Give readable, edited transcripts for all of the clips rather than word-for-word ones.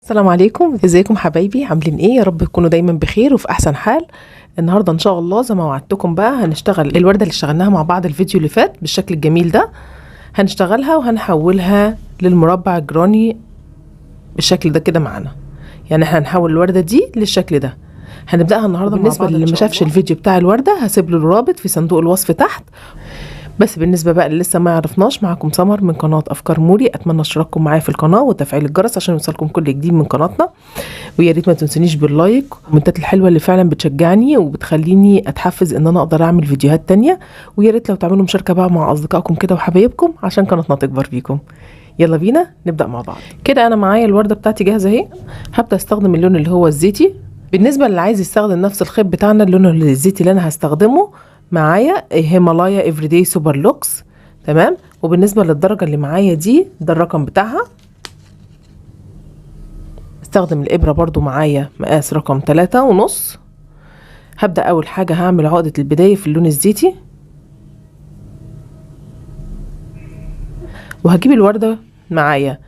السلام عليكم، ازيكم حبايبي؟ عاملين ايه؟ يا رب تكونوا دايما بخير وفي احسن حال. النهارده ان شاء الله زي ما وعدتكم بقى هنشتغل الورده اللي اشتغلناها مع بعض الفيديو اللي فات بالشكل الجميل ده. هنشتغلها وهنحولها للمربع الجراني بالشكل ده كده معانا. يعني احنا هنحول الورده دي للشكل ده. هنبداها النهارده. بالنسبه للي ما شافش الفيديو بتاع الورده هسيب له الرابط في صندوق الوصف تحت. بس بالنسبه بقى اللي لسه ما يعرفناش، معاكم سمر من قناه افكار موري. اتمنى اشتراككم معايا في القناه وتفعيل الجرس عشان يوصلكم كل جديد من قناتنا. ويا ريت ما تنسونيش باللايك والكومنتات الحلوه اللي فعلا بتشجعني وبتخليني اتحفز ان انا اقدر اعمل فيديوهات تانية. ويا ريت لو تعملوا مشاركه بقى مع اصدقائكم كده وحبايبكم عشان قناتنا تكبر بيكم. يلا بينا نبدا مع بعض. كده انا معايا الورده بتاعتي جاهزه اهي. هبدا استخدم اللون اللي هو الزيتي. بالنسبه اللي عايز يستخدم نفس الخيط بتاعنا، اللون الزيتي اللي انا هستخدمه معايا هيمالايا افريداي سوبر لوكس. تمام. وبالنسبه للدرجه اللي معايا دي، ده الرقم بتاعها. استخدم الابره برضو معايا مقاس رقم 3.5. هبدا اول حاجه هعمل عقده البدايه في اللون الزيتي، وهجيب الورده معايا.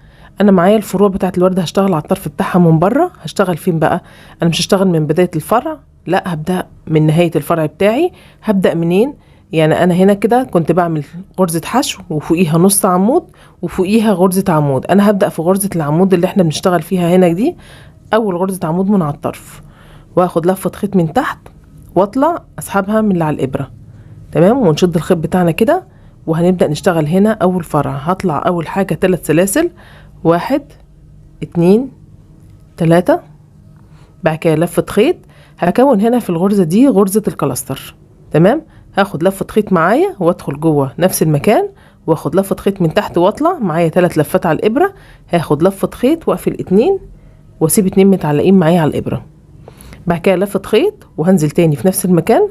انا معايا الفروع بتاعت الورده هشتغل على الطرف بتاعها من بره. هشتغل فين بقى؟ انا مش هشتغل من بدايه الفرع، لا، هبدا من نهايه الفرع بتاعي. هبدا منين؟ يعني انا هنا كده كنت بعمل غرزه حشو وفوقيها نص عمود وفوقيها غرزه عمود. انا هبدا في غرزه العمود اللي احنا بنشتغل فيها هنا دي، اول غرزه عمود من على الطرف، واخد لفه خيط من تحت واطلع اسحبها من اللي على الابره. تمام. ونشد الخيط بتاعنا كده وهنبدا نشتغل هنا اول فرع. هطلع اول حاجه 3 سلاسل، 1 2 3. بعد كده لفه خيط. هكون هنا في الغرزه دي غرزه الكلاستر. تمام. هاخد لفه خيط معايا وادخل جوه نفس المكان، واخد لفه خيط من تحت واطلع معايا 3 لفات على الابره. هاخد لفه خيط واقفل 2 واسيب 2 متعلقين معايا على الابره. بعد كده لفه خيط وهنزل تاني في نفس المكان،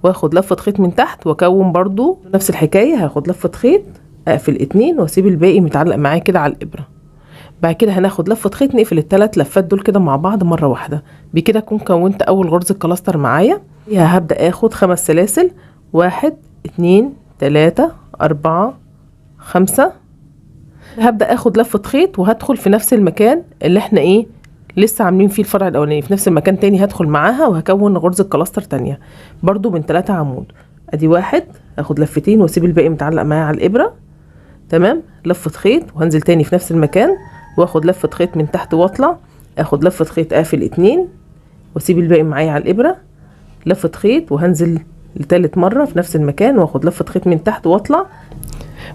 واخد لفه خيط من تحت واكون برضو نفس الحكايه. هاخد لفه خيط اقفل 2 واسيب الباقي متعلق معايا كده على الابره. بعد كده هناخد لفه خيط نقفل ال3 لفات دول كده مع بعض مره واحده. بكده اكون كونت اول غرزه كلاستر معايا. هبدا اخد 5 سلاسل، 1 2 3 4 5. هبدا اخد لفه خيط وهدخل في نفس المكان اللي احنا لسه عاملين فيه الفرع الاولاني، في نفس المكان تاني هدخل معاها وهكون غرزه كلاستر تانية برضو من 3 عمود. ادي 1، هاخد لفتين واسيب الباقي متعلق معايا على الابره. تمام. لفه خيط وهنزل تاني في نفس المكان، واخد لفه خيط من تحت واطلع، اخد لفه خيط اقفل 2 واسيب الباقي معايا على الابره. لفه خيط وهنزل لتالت مره في نفس المكان، واخد لفه خيط من تحت واطلع.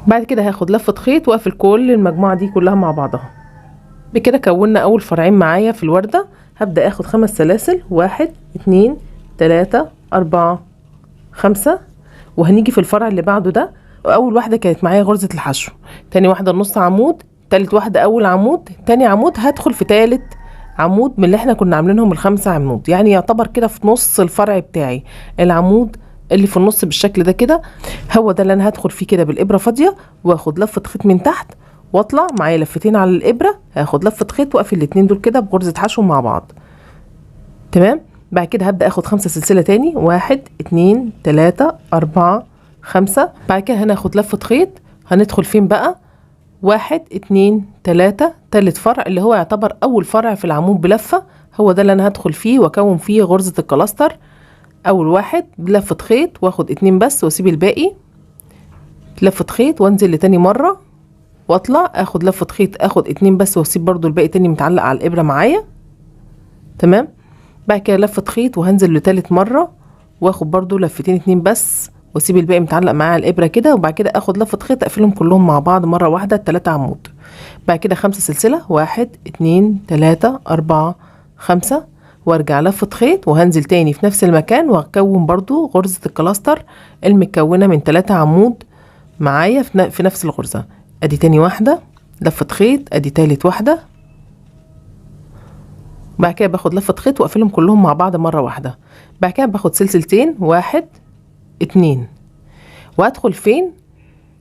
بعد كده هاخد لفه خيط واقفل كل المجموعه دي كلها مع بعضها. بكده كونا اول فرعين معايا في الورده. هبدا اخد 5 سلاسل، 1 2 3 4 5. وهنيجي في الفرع اللي بعده ده. اول واحده كانت معايا غرزه الحشو، تاني واحده نص عمود، تالت واحده اول عمود، تاني عمود هدخل في تالت عمود من اللي احنا كنا عاملينهم ال5 عمود. يعني يعتبر كده في نص الفرع بتاعي العمود اللي في النص بالشكل ده كده، هو ده اللي انا هدخل فيه كده بالابره فاضيه، واخد لفه خيط من تحت واطلع معايا لفتين على الابره. هاخد لفه خيط واقفل الاتنين دول كده بغرزه حشو مع بعض. تمام. بعد كده هبدا اخد 5 سلسله تاني، 1 2 3 4 5. بعد كده هناخد لفه خيط. هندخل فين بقى؟ 1 2 3، تالت فرع اللي هو يعتبر اول فرع في العمود بلفه، هو ده اللي انا هدخل فيه واكون فيه غرزه الكلاستر. اول واحد بلفه خيط واخد 2 بس واسيب الباقي لفه خيط، وانزل لتاني مره واطلع اخد لفه خيط اخد 2 بس واسيب برضو الباقي تاني متعلق على الابره معايا. تمام. بعد كده لفه خيط وهنزل لتالت مره واخد برضو لفتين 2 بس واسيب الباقي متعلق معايا على الابره كده. وبعد كده اخد لفه خيط اقفلهم كلهم مع بعض مره واحده 3 عمود. بعد كده 5 سلسله، 1 2 3 4 5. وارجع لفه خيط وهنزل تاني في نفس المكان وهكون برضو غرزه الكلاستر المكونه من 3 عمود معايا في نفس الغرزه. ادي تاني واحده لفه خيط، ادي تالت واحده. بعد كده باخد لفه خيط واقفلهم كلهم مع بعض مره واحده. بعد كده باخد سلسلتين، 1 2. وادخل فين؟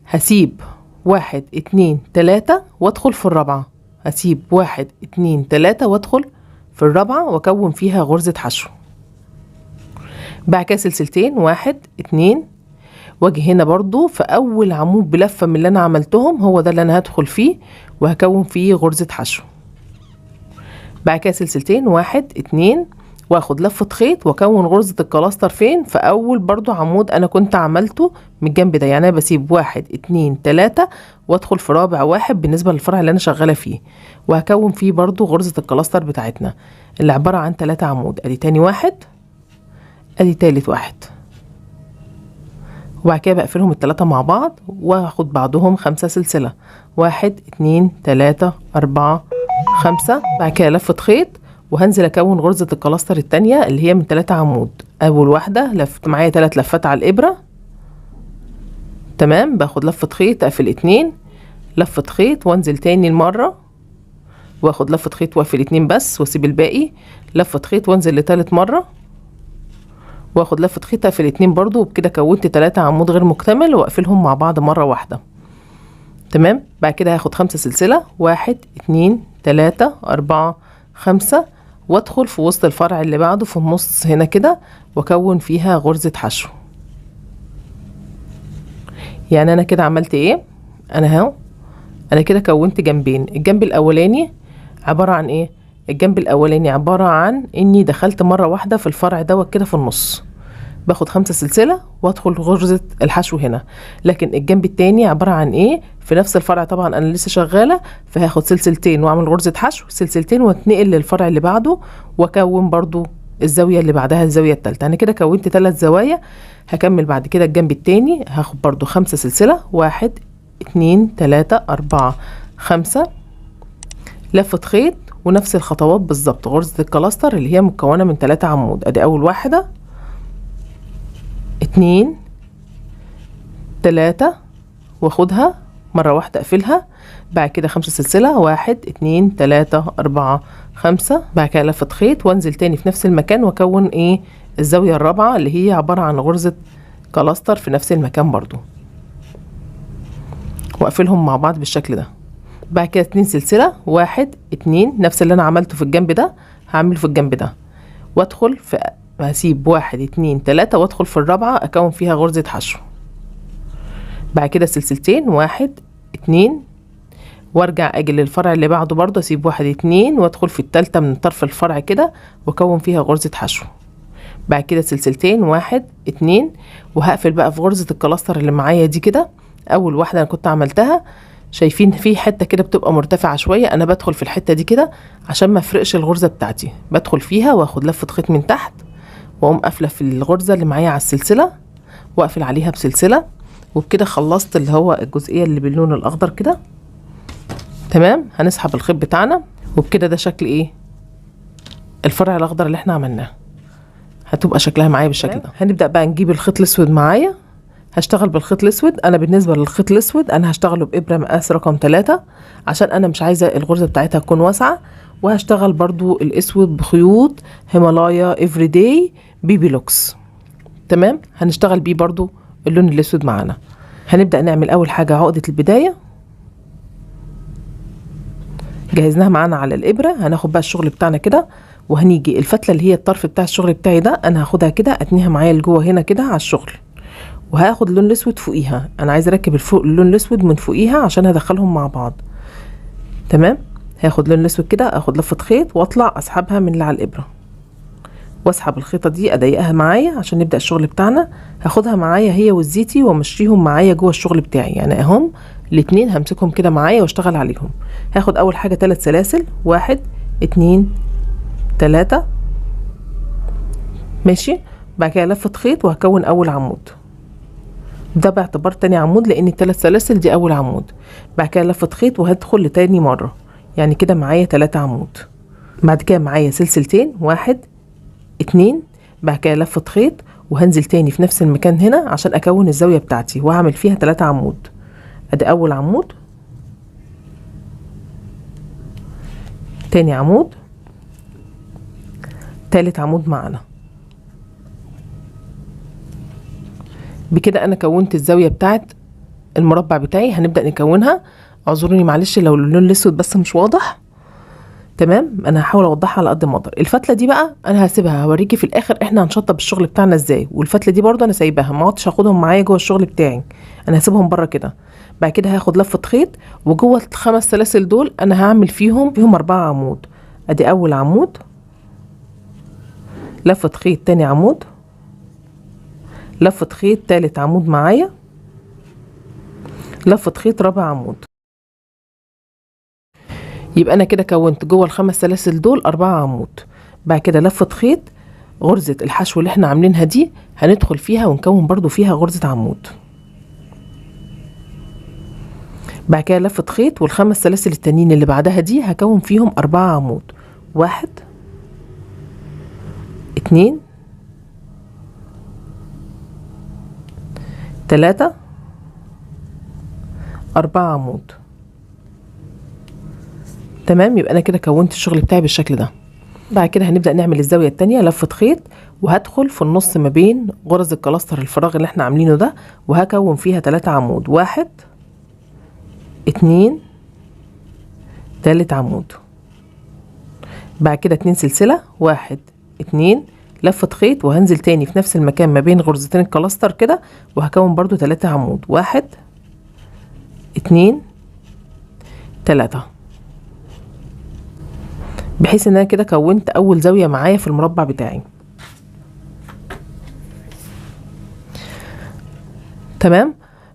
هسيب 1 2 3 وادخل في الرابعه. هسيب 1 2 3 وادخل في الرابعه واكون فيها غرزه حشو. بعد كده سلسلتين، 1 2. واجي هنا برضو في اول عمود بلفه من اللي انا عملتهم، هو ده اللي انا هدخل فيه وهكون فيه غرزه حشو. بعد كده سلسلتين، 1 2، واخد لفة خيط واكون غرزة الكلاستر فين؟ في اول برضو عمود انا كنت عملته من الجنب ده. يعني انا بسيب 1 2 3 وادخل في رابع واحد بالنسبة للفرع اللي انا شغالة فيه، وهكون فيه برضو غرزة الكلاستر بتاعتنا اللي عبارة عن 3 عمود. ادي تاني واحد، ادي تالت واحد، وبعد كده بقفلهم التلاتة مع بعض واخد بعضهم 5 سلسلة، 1 2 3 4 5. بعد كده لفة خيط وهنزل اكون غرزة الكلاستر التانية اللي هي من 3 عمود. اول واحدة لفت معايا 3 لفات على الابرة، تمام. باخد لفة خيط اقفل 2، لفة خيط وانزل تاني المرة واخد لفة خيط واقفل 2 بس واسيب الباقي، لفة خيط وانزل لتالت مرة واخد لفة خيط اقفل 2 برضو، وبكده كونت 3 عمود غير مكتمل واقفلهم مع بعض مرة واحدة، تمام. بعد كده هاخد 5 سلسلة، 1 2 3 4 5، وادخل في وسط الفرع اللي بعده في النص هنا كده واكون فيها غرزة حشو. يعني انا كده عملت ايه؟ انا كده كونت جنبين. الجنب الاولاني عبارة عن ايه؟ الجنب الاولاني عبارة عن اني دخلت مرة واحدة في الفرع دوت كده في النص، باخد 5 سلسلة وادخل غرزة الحشو هنا. لكن الجنب التاني عبارة عن ايه؟ في نفس الفرع طبعا انا لسه شغالة، فهاخد سلسلتين واعمل غرزة حشو، سلسلتين واتنقل للفرع اللي بعده واكون برضو الزاوية اللي بعدها الزاوية التالتة. انا كده كونت 3 زوايا. هكمل بعد كده الجنب التاني، هاخد برضو 5 سلسلة، 1 2 3 4 5، لفة خيط ونفس الخطوات بالظبط، غرزة الكلاستر اللي هي مكونة من 3 عمود. ادي اول واحدة 2 3 واخدها مرة واحدة اقفلها، بعد كده 5 سلسلة، 1 2 3 4 5، بعد كده لفة خيط وانزل تاني في نفس المكان واكون ايه؟ الزاوية الرابعة اللي هي عبارة عن غرزة كلاستر في نفس المكان برضو، واقفلهم مع بعض بالشكل ده. بعد كده 2 سلسلة، 1 2، نفس اللي انا عملته في الجنب ده هعمله في الجنب ده، وادخل في هسيب 1 2 3 وادخل في الرابعة اكون فيها غرزة حشو. بعد كده سلسلتين، 1 2، وارجع اجي للفرع اللي بعده برضه اسيب 1 2 وادخل في التالتة من طرف الفرع كده واكون فيها غرزة حشو. بعد كده سلسلتين، 1 2، وهقفل بقى في غرزة الكلاستر اللي معايا دي كده. اول واحدة انا كنت عملتها، شايفين في حتة كده بتبقى مرتفعة شوية، انا بدخل في الحتة دي كده عشان ما افرقش الغرزة بتاعتي، بدخل فيها واخد لفة خيط من تحت واقوم قافلة في الغرزة اللي معايا على السلسلة واقفل عليها بسلسلة، وبكده خلصت اللي هو الجزئية اللي باللون الاخضر كده، تمام. هنسحب الخيط بتاعنا، وبكده ده شكل ايه؟ الفرع الاخضر اللي احنا عملناه، هتبقى شكلها معايا بالشكل ده. هنبدأ بقى نجيب الخيط الاسود معايا. هشتغل بالخيط الاسود. انا بالنسبة للخيط الاسود انا هشتغله بإبرة مقاس رقم 3 عشان انا مش عايزة الغرزة بتاعتها تكون واسعة، وهشتغل برضو الاسود بخيوط هيمالايا افريداي بيبي لوكس، تمام. هنشتغل بيه برضو اللون الاسود معانا. هنبدأ نعمل اول حاجة عقدة البداية، جهزناها معانا على الابرة. هناخد بقى الشغل بتاعنا كده، وهنيجي الفتلة اللي هي الطرف بتاع الشغل بتاعي ده انا هاخدها كده اتنيها معايا لجوه هنا كده على الشغل، وهاخد اللون الاسود فوقيها. انا عايزه اركب اللون الاسود من فوقيها عشان هدخلهم مع بعض، تمام. هاخد اللون الاسود كده، اخد لفة خيط واطلع اسحبها من اللي على الابرة، واسحب الخيطة دي اضيقها معايا عشان نبدأ الشغل بتاعنا. هاخدها معايا هي والزيتي وامشيهم معايا جوه الشغل بتاعي، يعني اهم الاتنين همسكهم كده معايا واشتغل عليهم. هاخد اول حاجة 3 سلاسل، 1 2 3، ماشي. بعد كده لفة خيط وهكون اول عمود، ده باعتبار تاني عمود لان ال3 سلاسل دي اول عمود. بعد كده لفة خيط وهدخل لتاني مرة، يعني كده معايا 3 عمود. بعد كده معايا سلسلتين، 1 2، بعد كده لفة خيط وهنزل تاني في نفس المكان هنا عشان اكون الزاوية بتاعتي وهعمل فيها 3 عمود. ادي اول عمود، تاني عمود، تالت عمود معانا. بكده انا كونت الزاوية بتاعت المربع بتاعي. هنبدأ نكونها. اعذروني معلش لو اللون الاسود بس مش واضح، تمام. انا هحاول اوضحها على قد ما اقدر. الفتله دي بقى انا هسيبها، هوريكي في الاخر احنا هنشطب الشغل بتاعنا ازاي. والفتله دي برضو انا سايباها، ما عدتش هاخدهم معايا جوه الشغل بتاعي، انا هسيبهم بره كده. بعد كده هاخد لفه خيط وجوه ال5 سلاسل دول انا هعمل فيهم 4 عمود. ادي اول عمود، لفة خيط تاني عمود، لفة خيط تالت عمود معايا، لفة خيط رابع عمود. يبقى انا كده كونت جوه ال5 سلاسل دول 4 عمود. بعد كده لفة خيط غرزة الحشو اللي احنا عاملينها دي هندخل فيها ونكون برضو فيها غرزة عمود. بعد كده لفة خيط وال5 سلاسل التانيين اللي بعدها دي هكون فيهم 4 عمود. 1 2 3 4 عمود. تمام، يبقى انا كده كونت الشغل بتاعي بالشكل ده. بعد كده هنبدأ نعمل الزاوية التانية، لفة خيط وهدخل في النص ما بين غرز الكلاستر الفراغ اللي احنا عاملينه ده، وهكون فيها 3 عمود. 1 2 تالت عمود. بعد كده 2 سلسلة، 1 2 لفة خيط، وهنزل تاني في نفس المكان ما بين غرزتين الكلاستر كده، وهكون برضو 3 عمود. 1 2 3، بحيث ان انا كده كونت اول زاوية معايا في المربع بتاعي. تمام.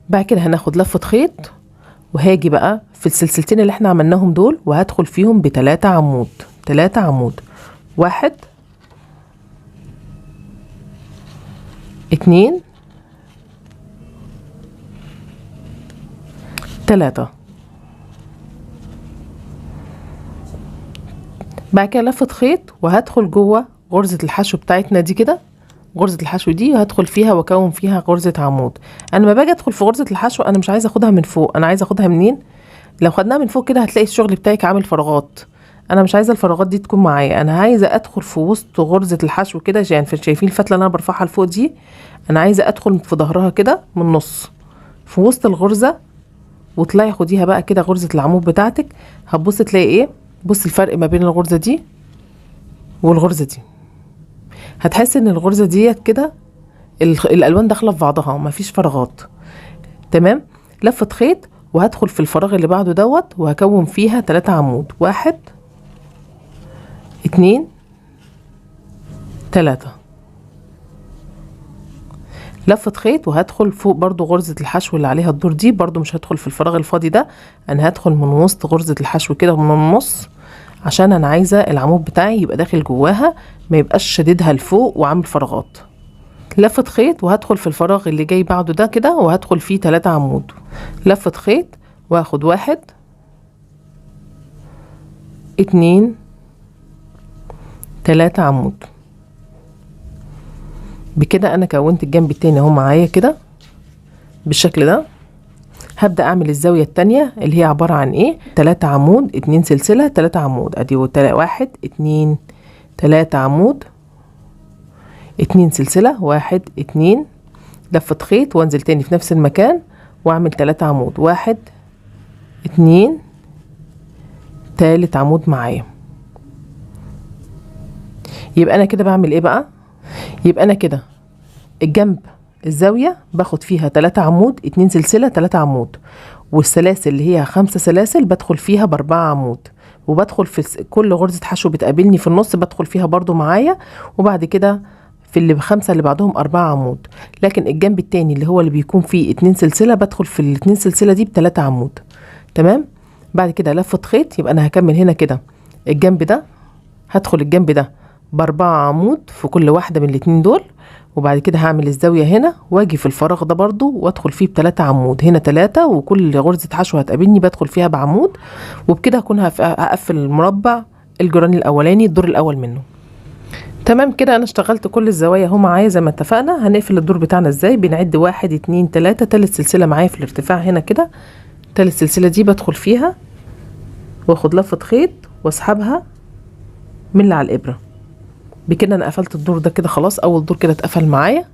بعد كده هناخد لفة خيط وهاجي بقى في السلسلتين اللي احنا عملناهم دول، وهدخل فيهم ب3 عمود. 3 عمود. 1 2 3. بعد كده لفة خيط وهدخل جوه غرزة الحشو بتاعتنا دي كده، غرزة الحشو دي وهدخل فيها واكون فيها غرزة عمود. انا لما باجي ادخل في غرزة الحشو انا مش عايزه اخدها من فوق، انا عايزه اخدها منين؟ لو خدناها من فوق كده هتلاقي الشغل بتاعك عامل فراغات. انا مش عايزه الفراغات دي تكون معايا، انا عايزه ادخل في وسط غرزة الحشو كده. يعني شايفين الفتله اللي انا برفعها لفوق دي؟ انا عايزه ادخل في ظهرها كده من النص في وسط الغرزة، وطلعي خديها بقى كده غرزة العمود بتاعتك. هتبص تلاقي ايه؟ بص الفرق ما بين الغرزة دي والغرزة دي. هتحس ان الغرزة ديت كده الالوان داخله في بعضها، مفيش فراغات. تمام. لفة خيط وهدخل في الفراغ اللي بعده دوت، وهكون فيها 3 عمود. 1 2 3. لفة خيط وهدخل فوق برضو غرزة الحشو اللي عليها الدور دي، برضو مش هدخل في الفراغ الفاضي ده، انا هدخل من وسط غرزة الحشو كده من النص، عشان انا عايزة العمود بتاعي يبقى داخل جواها، ما يبقاش شديدها لفوق وعامل فراغات. لفة خيط وهدخل في الفراغ اللي جاي بعده ده كده، وهدخل فيه 3 عمود. لفة خيط واخد 1 2 3 عمود. بكده انا كونت الجنب التاني اهو معايا كده بالشكل ده. هبدأ اعمل الزاوية التانية اللي هي عبارة عن ايه؟ 3 عمود 2 سلسلة 3 عمود. ادي 1 2 3 عمود 2 سلسلة 1 2 لفة خيط، وانزل تاني في نفس المكان واعمل 3 عمود. 1 2 تالت عمود معايا. يبقى انا كده بعمل ايه بقى؟ يبقى انا كده الجنب الزاوية باخد فيها 3 عمود 2 سلسلة 3 عمود، والسلاسل اللي هي 5 سلاسل بدخل فيها ب4 عمود، وبدخل في كل غرزة حشو بتقابلني في النص بدخل فيها برضو معايا، وبعد كده في اللي ب5 اللي بعدهم 4 عمود. لكن الجنب التاني اللي هو اللي بيكون فيه 2 سلسلة بدخل في ال2 سلسلة دي ب3 عمود. تمام. بعد كده لفة خيط، يبقى انا هكمل هنا كده الجنب ده، هدخل الجنب ده ب4 عمود في كل واحدة من الاتنين دول، وبعد كده هعمل الزاوية هنا واجي في الفراغ ده برضو وادخل فيه ب3 عمود. هنا 3، وكل غرزة حشو هتقابلني بدخل فيها بعمود، وبكده هكون هقفل المربع الجراني الاولاني الدور الاول منه. تمام كده انا اشتغلت كل الزوايا اهو معايا زي ما اتفقنا. هنقفل الدور بتاعنا ازاي؟ بنعد 1 2 3. تالت سلسلة معايا في الارتفاع هنا كده، تالت سلسلة دي بدخل فيها واخد لفة خيط واسحبها من اللي على الابرة. بكده انا قفلت الدور ده كده خلاص. اول دور كده اتقفل معايا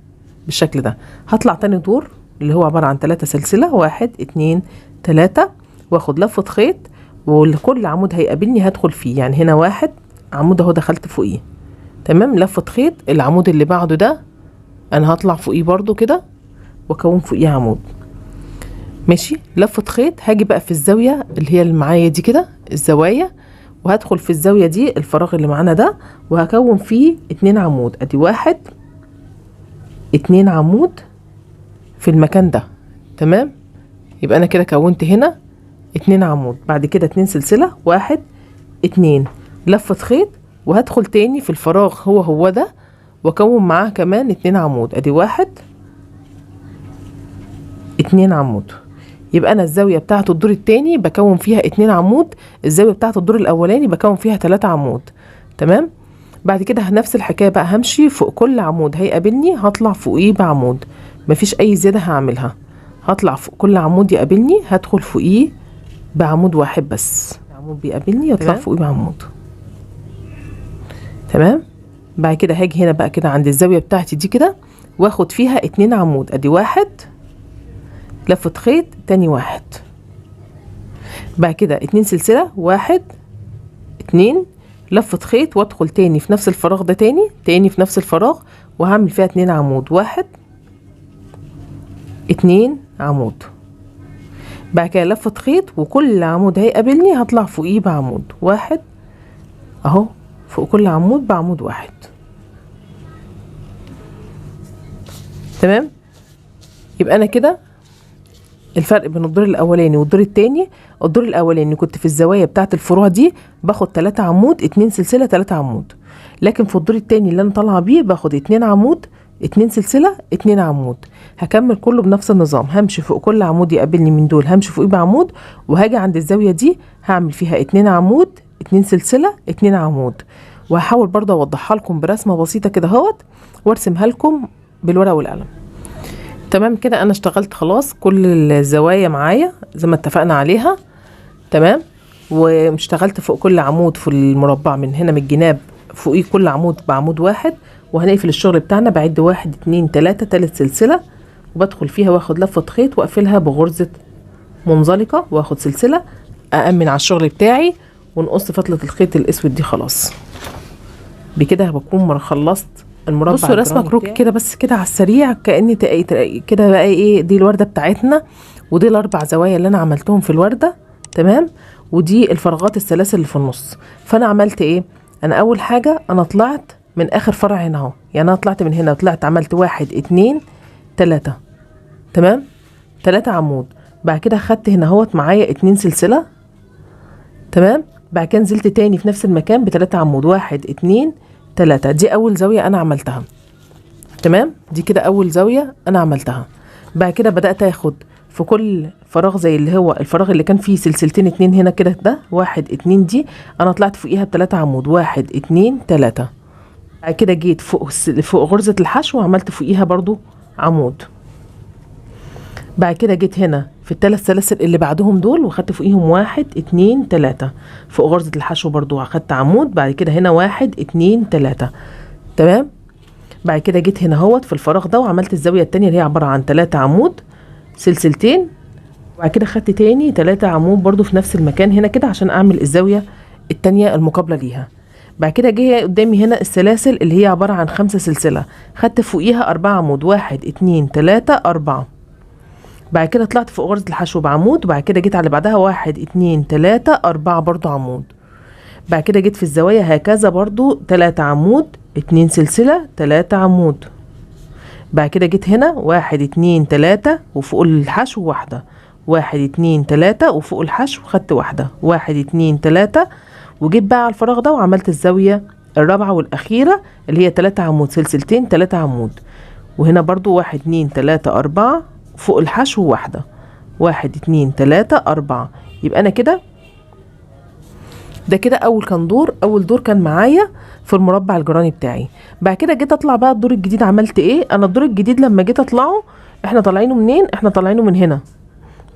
بالشكل ده. هطلع تاني دور اللي هو عبارة عن 3 سلسلة 1 2 3، واخد لفة خيط، وكل عمود هيقابلني هدخل فيه. يعني هنا 1 عمود اهو دخلت فوقيه. تمام. لفة خيط، العمود اللي بعده ده انا هطلع فوقيه برضو كده واكون فوقيه عمود. ماشي. لفة خيط، هاجي بقى في الزاوية اللي هي اللي معايا دي كده الزوايا، وهدخل في الزاوية دي الفراغ اللي معانا ده وهكون فيه 2 عمود. ادي 1 2 عمود في المكان ده. تمام، يبقى انا كده كونت هنا 2 عمود. بعد كده 2 سلسلة، 1 2 لفة خيط، وهدخل تاني في الفراغ هو ده واكون معاه كمان 2 عمود. ادي 1 2 عمود. يبقى انا الزاوية بتاعة الدور التاني بكون فيها 2 عمود، الزاوية بتاعة الدور الاولاني بكون فيها 3 عمود. تمام. بعد كده نفس الحكاية بقى، همشي فوق كل عمود هيقابلني هطلع فوقيه بعمود، مفيش اي زيادة هعملها. هطلع فوق كل عمود يقابلني هدخل فوقيه بعمود واحد بس. عمود بيقابلني يطلع فوقيه بعمود. تمام. بعد كده هاجي هنا بقى كده عند الزاوية بتاعتي دي كده واخد فيها 2 عمود. ادي 1 لفة خيط، تاني 1. بعد كده 2 سلسلة، 1 2 لفة خيط، وادخل تاني في نفس الفراغ ده تاني في نفس الفراغ وهعمل فيها 2 عمود. 1 2 عمود. بعد كده لفة خيط، وكل عمود هيقابلني هطلع فوقيه بعمود 1 اهو، فوق كل عمود بعمود 1. تمام. يبقى انا كده الفرق بين الدور الاولاني والدور التاني، الدور الاولاني كنت في الزوايا بتاعه الفروع دي باخد 3 عمود، 2 سلسله 3 عمود، لكن في الدور التاني اللي انا طالعه بيه باخد 2 عمود 2 سلسله 2 عمود. هكمل كله بنفس النظام، همشي فوق كل عمود يقابلني من دول همشي فوقيه بعمود، وهاجي عند الزاويه دي هعمل فيها 2 عمود 2 سلسله 2 عمود. وهحاول برضه اوضحها لكم برسمه بسيطه كده اهوت وارسمها لكم بالورقه والقلم. تمام كده انا اشتغلت خلاص كل الزوايا معايا زي ما اتفقنا عليها. تمام. واشتغلت فوق كل عمود في المربع من هنا من الجناب فوقيه كل عمود بعمود 1. وهنقفل الشغل بتاعنا بعد 1 2 3 تالت سلسله وبدخل فيها واخد لفه خيط واقفلها بغرزه منزلقه واخد سلسله أأمن على الشغل بتاعي ونقص فتله الخيط الاسود دي. خلاص بكده بكون خلصت المربع. بصوا رسمه كروك كده بس كده على السريع كأني كده بقى ايه، دي الورده بتاعتنا ودي الاربع زوايا اللي انا عملتهم في الورده. تمام. ودي الفراغات السلاسل اللي في النص. فانا عملت ايه، انا اول حاجه انا طلعت من اخر فرع هنا اهو، يعني انا طلعت من هنا طلعت عملت 1 2 3. تمام. 3 عمود. بعد كده خدت هنا اهوت معايا 2 سلسله. تمام. بعد كده نزلت تاني في نفس المكان ب3 عمود 1 2 3. دي اول زاويه انا عملتها. تمام. دي كده اول زاويه انا عملتها. بعد كده بدات اخد في كل فراغ زي اللي هو الفراغ اللي كان فيه سلسلتين 2 هنا كده، ده 1 2 دي انا طلعت فوقيها ب3 عمود 1 2 3. بعد كده جيت فوق غرزه الحشو وعملت فوقيها برضو عمود. بعد كده جيت هنا في الثلاث سلاسل اللي بعدهم دول وخدت فوقيهم 1 2 3 فوق غرزة الحشو برضو اخدت عمود. بعد كده هنا 1 2 3. تمام. بعد كده جيت هنا اهوت في الفراغ ده وعملت الزاوية التانية اللي هي عبارة عن 3 عمود سلسلتين. وبعد كده خدت تاني 3 عمود برضو في نفس المكان هنا كده عشان اعمل الزاوية التانية المقابلة ليها. بعد كده جه قدامي هنا السلاسل اللي هي عبارة عن 5 سلسلة، خدت فوقيها 4 عمود 1 2 3 4. بعد كده طلعت فوق غرزة الحشو بعمود. وبعد كده جيت على بعدها 1 2 3 4 برضو عمود. بعد كده جيت في الزوايا هكذا برضو 3 عمود 2 سلسلة 3 عمود. بعد كده جيت هنا 1 2 3 وفوق الحشو واحدة 1 2 3 وفوق الحشو خدت واحدة 1 2 3. وجيت بقى على الفراغ ده وعملت الزاوية الرابعة والأخيرة اللي هي 3 عمود سلسلتين 3 عمود. وهنا برضو 1 2 3 4 فوق الحشو واحدة 1 2 3 4. يبقى انا كده ده كده اول دور كان معايا في المربع الجراني بتاعي. بعد كده جيت اطلع بقى الدور الجديد. عملت ايه، انا الدور الجديد لما جيت اطلعه احنا طالعينه منين، احنا طالعينه من هنا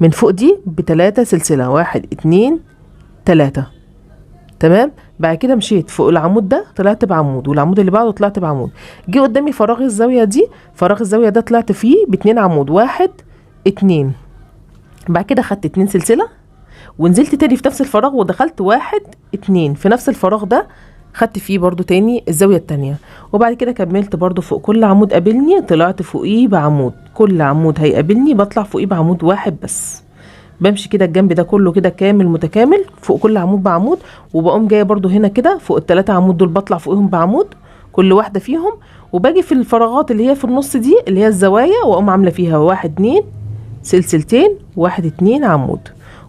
من فوق دي ب3 سلسلة 1 2 3. تمام. بعد كده مشيت فوق العمود ده طلعت بعمود والعمود اللي بعده طلعت بعمود. جه قدامي فراغ الزاوية دي، فراغ الزاوية ده طلعت فيه ب2 عمود 1 2. بعد كده خدت 2 سلسلة ونزلت تاني في نفس الفراغ ودخلت 1 2 في نفس الفراغ ده خدت فيه برضو تاني الزاوية التانية. وبعد كده كملت برضو فوق كل عمود قابلني طلعت فوقيه بعمود، كل عمود هيقابلني بطلع فوقيه بعمود واحد بس. بمشي كده الجنب ده كله كده كامل متكامل فوق كل عمود بعمود، وبقوم جايه برضو هنا كده فوق ال3 عمود دول بطلع فوقهم بعمود كل واحده فيهم، وباجي في الفراغات اللي هي في النص دي اللي هي الزوايا واقوم عامله فيها 1 2 سلسلتين 1 2 عمود،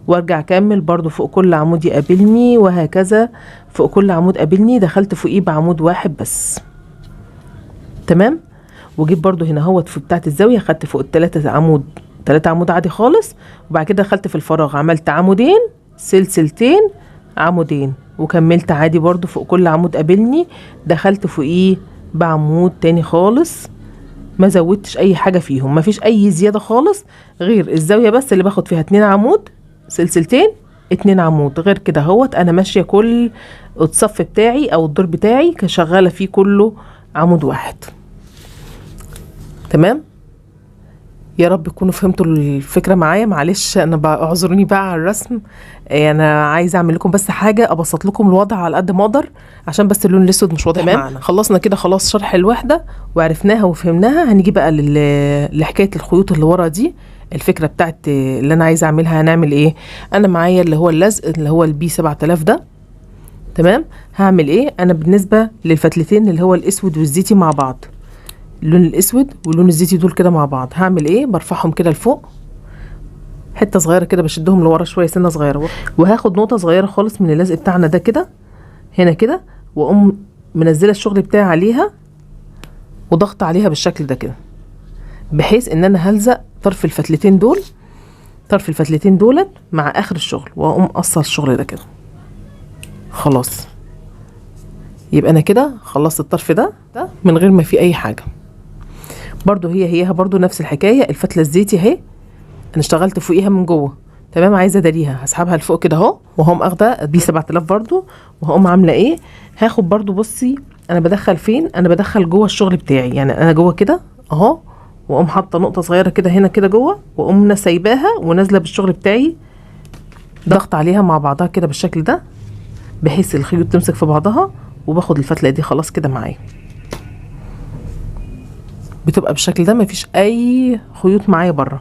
وارجع اكمل برضو فوق كل عمود يقابلني، وهكذا فوق كل عمود قابلني دخلت فوقيه بعمود واحد بس. تمام. وجيت برضو هنا اهوت في بتاعه الزاويه خدت فوق ال3 عمود 3 عمود عادي خالص، وبعد كده دخلت في الفراغ عملت عمودين سلسلتين عمودين، وكملت عادي برضو فوق كل عمود قابلني دخلت فوقيه بعمود تاني خالص، ما زودتش اي حاجه فيهم، ما فيش اي زياده خالص غير الزاويه بس اللي باخد فيها 2 عمود سلسلتين 2 عمود. غير كده اهوت انا ماشيه كل الصف بتاعي او الدور بتاعي كشغاله فيه كله عمود واحد. تمام. يا رب تكونوا فهمتوا الفكره معايا. معلش انا اعذروني بقى على الرسم، انا عايزه اعمل لكم بس حاجه ابسط لكم الوضع على قد ما اقدر عشان بس اللون الاسود مش واضح معانا. خلصنا كده خلاص شرح الوحده وعرفناها وفهمناها. هنيجي بقى لحكايه الخيوط اللي ورا دي، الفكره بتاعت اللي انا عايزه اعملها. هنعمل ايه؟ انا معايا اللي هو اللزق اللي هو البي 7000 ده. تمام. هعمل ايه انا بالنسبه للفتلتين اللي هو الاسود والزيتي مع بعض، اللون الاسود واللون الزيتي دول كده مع بعض، هعمل ايه؟ برفعهم كده لفوق حته صغيره كده، بشدهم لورا شويه سنه صغيره، وهاخد نقطه صغيره خالص من اللزق بتاعنا ده كده هنا كده، واقوم منزله الشغل بتاعي عليها وضغط عليها بالشكل ده كده، بحيث ان انا هلزق طرف الفتلتين دولت مع اخر الشغل، واقوم قصر الشغل ده كده. خلاص يبقى انا كده خلصت الطرف ده من غير ما في اي حاجه. برضو هيها برضو نفس الحكايه. الفتله الزيتي اهي انا اشتغلت فوقيها من جوه. تمام. عايزه اداريها هسحبها لفوق كده اهو، وهقوم اخده بي 7000 برضو، وهقوم عامله ايه؟ هاخد برضو بصي انا بدخل فين، انا بدخل جوه الشغل بتاعي، يعني انا جوه كده اهو، واقوم حاطه نقطه صغيره كده هنا كده جوه، واقوم سايباها ونازله بالشغل بتاعي ضغط عليها مع بعضها كده بالشكل ده، بحيث الخيوط تمسك في بعضها، وباخد الفتله دي خلاص كده معايا، بتبقى بالشكل ده مفيش اي خيوط معايا بره.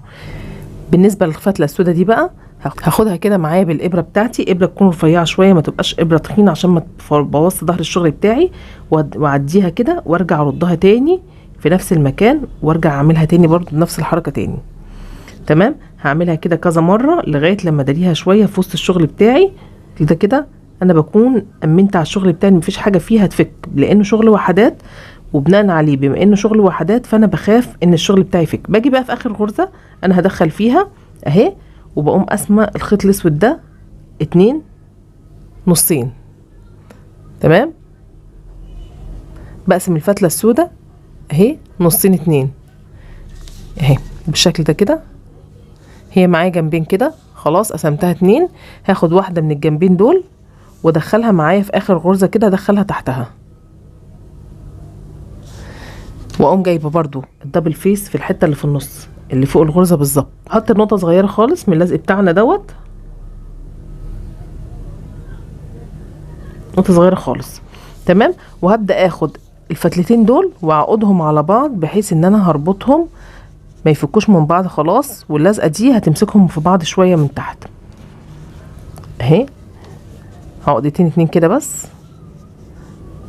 بالنسبه للفتله السوداء دي بقى هاخدها كده معايا بالابره بتاعتي، ابره تكون رفيعه شويه ما تبقاش ابره تخينه عشان ما تبوظش ظهر الشغل بتاعي، واعديها كده وارجع اردها تاني في نفس المكان، وارجع اعملها تاني برضو بنفس الحركه تاني. تمام. هعملها كده كذا مره لغايه لما اداريها شويه في وسط الشغل بتاعي كده انا بكون امنت على الشغل بتاعي مفيش حاجه فيه هتفك، لانه شغل وحدات، وبناء عليه بما انه شغل وحدات فانا بخاف ان الشغل بتاعي يفك. باجي بقى في اخر غرزه انا هدخل فيها اهي، وبقوم قاسمه الخيط الاسود ده 2 نصين. تمام. بقسم الفتله السوداء اهي نصين 2 اهي بالشكل ده كده، هي معايا جنبين كده خلاص قسمتها 2. هاخد واحده من الجنبين دول وادخلها معايا في اخر غرزه كده، ادخلها تحتها، واقوم جايبه برضو الدبل فيس في الحته اللي في النص اللي فوق الغرزه بالظبط، احط نقطه صغيره خالص من اللزق بتاعنا دوت، نقطه صغيره خالص. تمام. وهبدا اخد الفتلتين دول واعقدهم على بعض بحيث ان انا هربطهم ما يفكوش من بعض خلاص، واللزقه دي هتمسكهم في بعض شويه من تحت اهي، عقدتين 2 كده بس.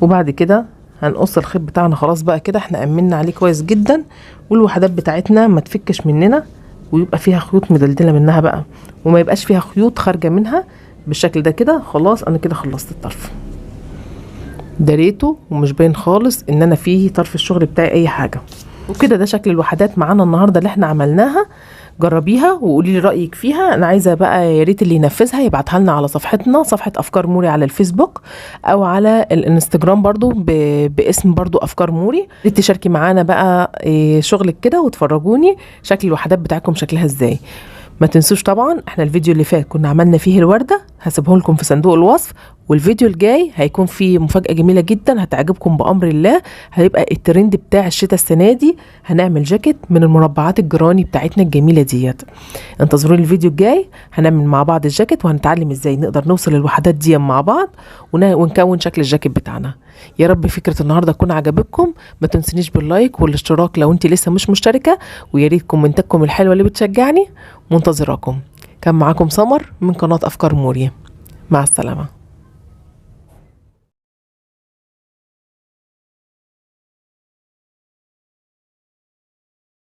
وبعد كده هنقص الخيط بتاعنا خلاص بقى كده احنا امنا عليه كويس جدا، والوحدات بتاعتنا ما تفكش مننا، ويبقى فيها خيوط مدلدله منها بقى، وما يبقاش فيها خيوط خارجه منها بالشكل ده كده. خلاص انا كده خلصت الطرف، داريته ومش باين خالص ان انا فيه طرف الشغل بتاعي اي حاجه. وكده ده شكل الوحدات معانا النهارده اللي احنا عملناها. جربيها وقولي لي رايك فيها. انا عايزه بقى يا ريت اللي ينفذها يبعتها لنا على صفحتنا، صفحه افكار موري على الفيسبوك او على الانستجرام برضو باسم برضو افكار موري. ريت تشاركي معانا بقى شغلك كده وتفرجوني شكل الوحدات بتاعكم شكلها ازاي. ما تنسوش طبعا احنا الفيديو اللي فات كنا عملنا فيه الوردة، هسيبه لكم في صندوق الوصف، والفيديو الجاي هيكون فيه مفاجأة جميلة جدا هتعجبكم بأمر الله. هيبقى الترند بتاع الشتاء السنة دي، هنعمل جاكيت من المربعات الجراني بتاعتنا الجميلة ديت. انتظروني الفيديو الجاي، هنعمل مع بعض الجاكيت وهنتعلم ازاي نقدر نوصل للوحدات دي مع بعض ونكون شكل الجاكيت بتاعنا. يا رب فكرة النهاردة تكون عجبتكم. ما تنسونيش باللايك والاشتراك لو انت لسه مش مشتركة، ويا ريت كومنتاتكم الحلوة اللي بتشجعني. منتظراكم. كان معاكم سمر من قناة أفكار موريا. مع السلامة.